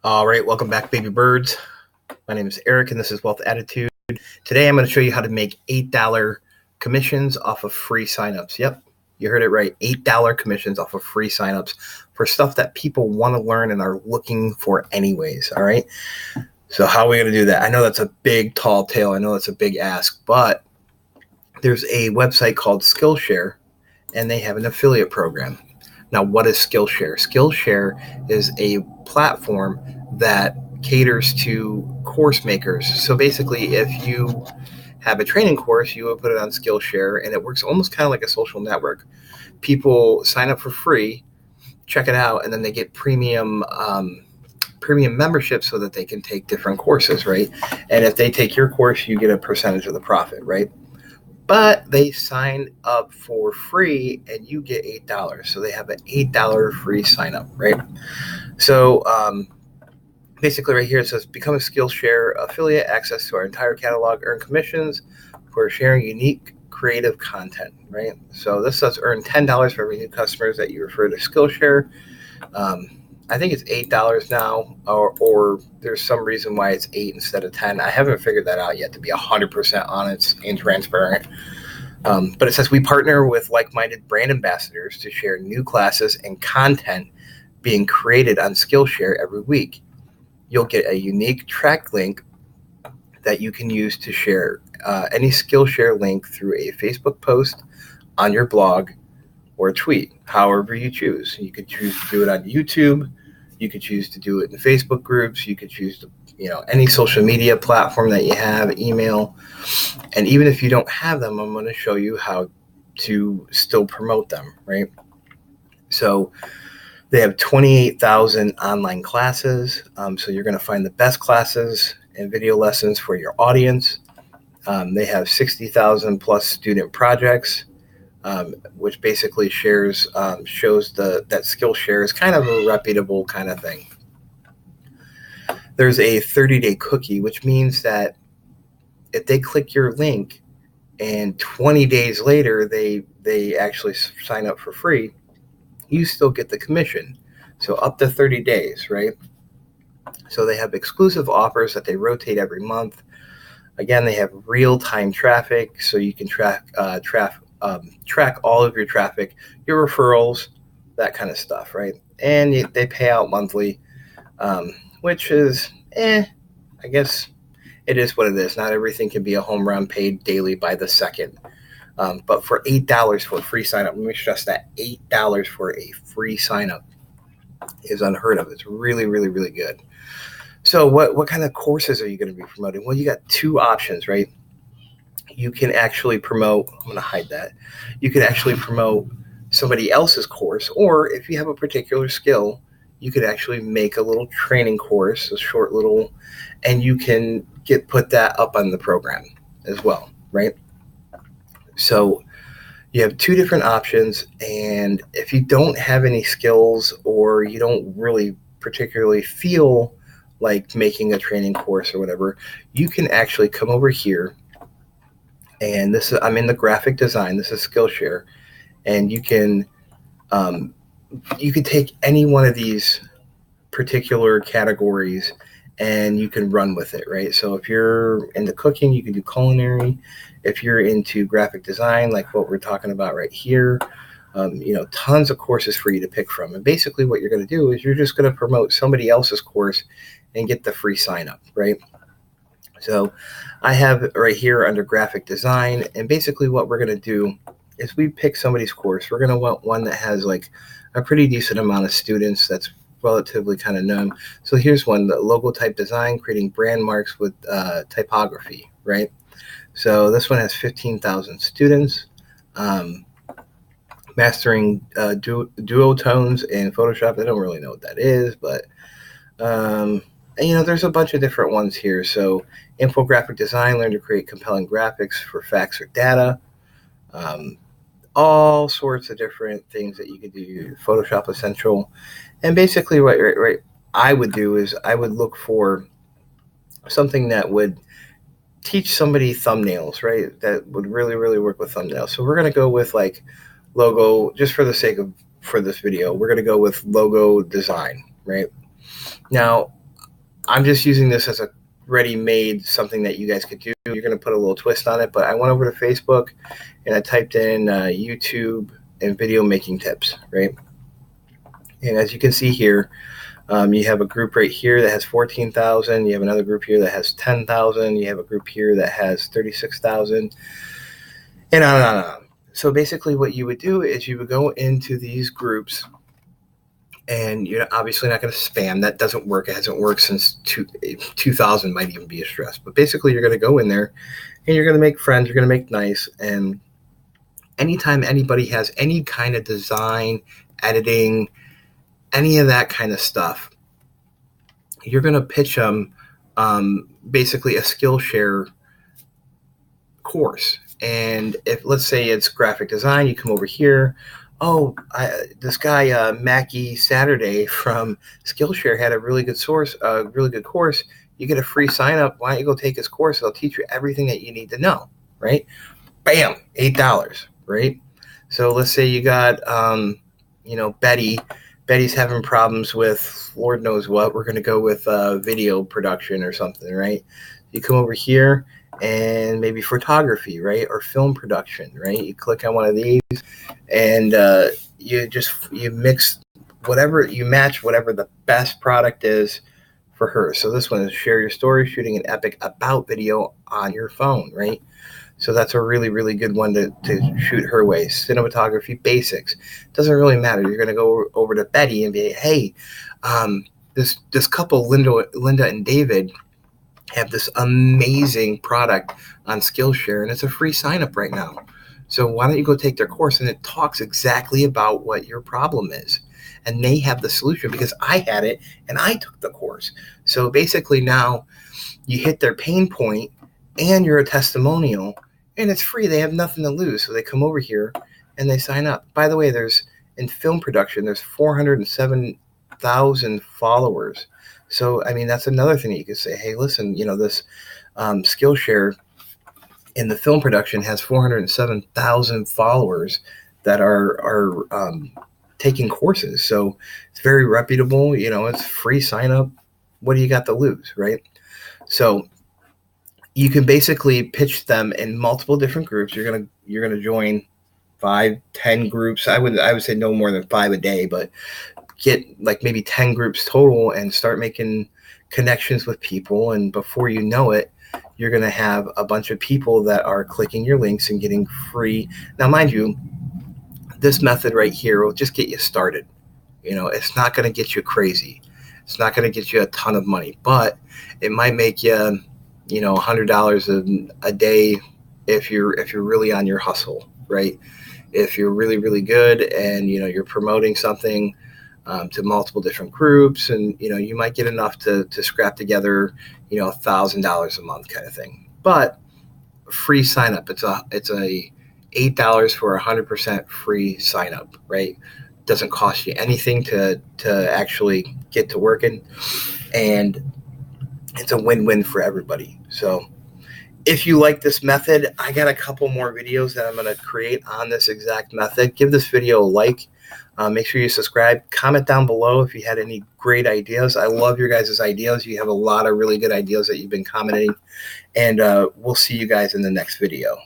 All right, welcome back, baby birds. My name is Eric, and this is Wealth Attitude. Today, I'm going to show you how to make $8 commissions off of free signups. Yep, you heard it right. $8 commissions off of free signups for stuff that people want to learn and are looking for anyways. All right. So how are we going to do that? I know that's a big, tall tale. I know that's a big ask, but there's a website called Skillshare, and they have an affiliate program. Now, what is Skillshare? Skillshare is a platform that caters to course makers. So basically, if you have a training course, you would put it on Skillshare, and it works almost kind of like a social network. People sign up for free, check it out, and then they get premium membership so that they can take different courses, right? And if they take your course, you get a percentage of the profit, right? But they sign up for free and you get $8. So they have an $8 free sign up, right? So basically right here it says become a Skillshare affiliate, access to our entire catalog, earn commissions for sharing unique creative content, right? So this says earn $10 for every new customers that you refer to Skillshare. I think it's $8 now, or there's some reason why it's 8 instead of 10. I haven't figured that out yet, to be 100% honest and transparent. But it says we partner with like-minded brand ambassadors to share new classes and content being created on Skillshare every week. You'll get a unique track link that you can use to share any Skillshare link through a Facebook post, on your blog, or a tweet, however you choose. You could choose to do it on YouTube. You could choose to do it in Facebook groups. You could choose to, any social media platform that you have, email. And even if you don't have them, I'm going to show you how to still promote them, right? So they have 28,000 online classes. So you're going to find the best classes and video lessons for your audience. They have 60,000 plus student projects. Which basically shows that Skillshare is kind of a reputable kind of thing. There's a 30-day cookie, which means that if they click your link and 20 days later they actually sign up for free, you still get the commission. So up to 30 days, right? So they have exclusive offers that they rotate every month. Again, they have real-time traffic, so you can track all of your traffic, your referrals, that kind of stuff, right? And they pay out monthly, which is, I guess it is what it is. Not everything can be a home run, paid daily by the second. But for $8 for a free sign-up, let me stress that, $8 for a free sign-up is unheard of. It's really, really, really good. So what kind of courses are you going to be promoting? Well, you got two options, right? You can actually promote, I'm going to hide that. You can actually promote somebody else's course, or if you have a particular skill, you could actually make a little training course, a short little, and you can put that up on the program as well, right? So you have two different options, and if you don't have any skills or you don't really particularly feel like making a training course or whatever, you can actually come over here. And I'm in the graphic design. This is Skillshare, and you can take any one of these particular categories and you can run with it, right? So if you're into cooking, you can do culinary. If you're into graphic design, like what we're talking about right here, tons of courses for you to pick from. And basically what you're going to do is you're just going to promote somebody else's course and get the free sign up, right? So I have right here under graphic design, and basically what we're going to do is we pick somebody's course. We're going to want one that has like a pretty decent amount of students that's relatively kind of known. So here's one, the logo type design, creating brand marks with typography, right? So this one has 15,000 students. Mastering duotones in Photoshop. I don't really know what that is, but there's a bunch of different ones here. So infographic design, learn to create compelling graphics for facts or data. All sorts of different things that you could do. Photoshop Essential. And basically what I would do is I would look for something that would teach somebody thumbnails, right? That would really, really work with thumbnails. So we're going to go with like logo, just for the sake of, for this video, we're going to go with logo design, right? Now, I'm just using this as a ready-made something that you guys could do. You're going to put a little twist on it, but I went over to Facebook and I typed in YouTube and video making tips, right? And as you can see here, you have a group right here that has 14,000. You have another group here that has 10,000. You have a group here that has 36,000, and on and on and on. So basically what you would do is you would go into these groups, and you're obviously not going to spam. That doesn't work. It hasn't worked since 2000, might even be a stress. But basically you're going to go in there and you're going to make friends. You're going to make nice. And anytime anybody has any kind of design, editing, any of that kind of stuff, you're going to pitch them basically a Skillshare course. And if, let's say it's graphic design, you come over here. Oh, this guy, Mackie Saturday from Skillshare had a really good course. You get a free sign up. Why don't you go take his course? It'll teach you everything that you need to know, right? Bam, $8, right? So let's say you got, Betty. Betty's having problems with Lord knows what. We're going to go with video production or something, right? You come over here and maybe photography, right? Or film production, right? You click on one of these and you mix whatever, you match whatever the best product is for her. So this one is share your story, shooting an epic about video on your phone, right? So that's a really, really good one to shoot her way. Cinematography basics. Doesn't really matter. You're going to go over to Betty and be, hey, this couple, Linda and David, have this amazing product on Skillshare, and it's a free sign up right now. So why don't you go take their course? And it talks exactly about what your problem is. And they have the solution because I had it and I took the course. So basically now you hit their pain point and you're a testimonial and it's free. They have nothing to lose. So they come over here and they sign up. By the way, in film production, there's 407,000 followers. So, I mean, that's another thing that you could say, hey, listen, this Skillshare in the film production has 407,000 followers that are taking courses. So it's very reputable. It's free sign up. What do you got to lose, right? So you can basically pitch them in multiple different groups. You're gonna join 5-10 groups. I would say no more than 5 a day, but get like maybe 10 groups total and start making connections with people. And before you know it, you're going to have a bunch of people that are clicking your links and getting free. Now, mind you, this method right here will just get you started. It's not going to get you crazy. It's not going to get you a ton of money, but it might make you, $100 a day if you're really on your hustle, right? If you're really, really good and, you're promoting something to multiple different groups, and you might get enough to scrap together $1,000 a month kind of thing. But free sign up, it's a $8 for 100% free sign up, right? Doesn't cost you anything to actually get to working, and it's a win-win for everybody. So if you like this method, I got a couple more videos that I'm going to create on this exact method. Give this video a like. Make sure you subscribe. Comment down below if you had any great ideas. I love your guys' ideas. You have a lot of really good ideas that you've been commenting. And we'll see you guys in the next video.